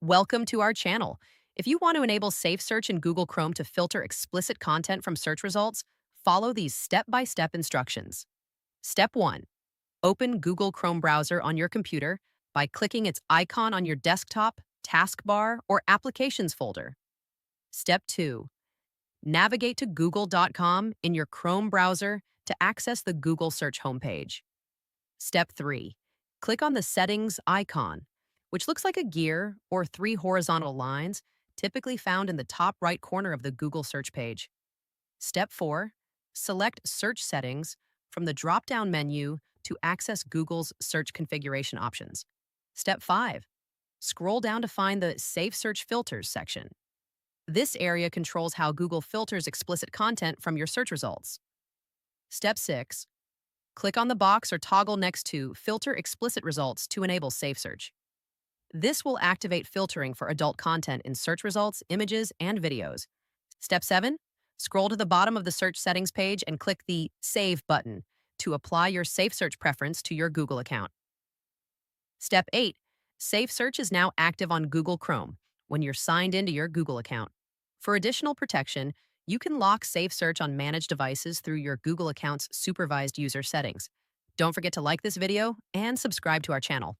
Welcome to our channel. If you want to enable Safe Search in Google Chrome to filter explicit content from search results, follow these step-by-step instructions. Step 1. Open Google Chrome browser on your computer by clicking its icon on your desktop, taskbar, or Applications folder. Step 2. Navigate to google.com in your Chrome browser to access the Google search homepage. Step 3. Click on the Settings icon, which looks like a gear or three horizontal lines typically found in the top right corner of the Google search page. Step 4. Select Search Settings from the drop-down menu to access Google's search configuration options. Step 5. Scroll down to find the Safe Search Filters section. This area controls how Google filters explicit content from your search results. Step 6. Click on the box or toggle next to Filter Explicit Results to enable Safe Search. This will activate filtering for adult content in search results, images, and videos. Step 7. Scroll to the bottom of the search settings page and click the Save button to apply your Safe Search preference to your Google account. Step 8. Safe Search is now active on Google Chrome when you're signed into your Google account. For additional protection, you can lock Safe Search on managed devices through your Google account's supervised user settings. Don't forget to like this video and subscribe to our channel.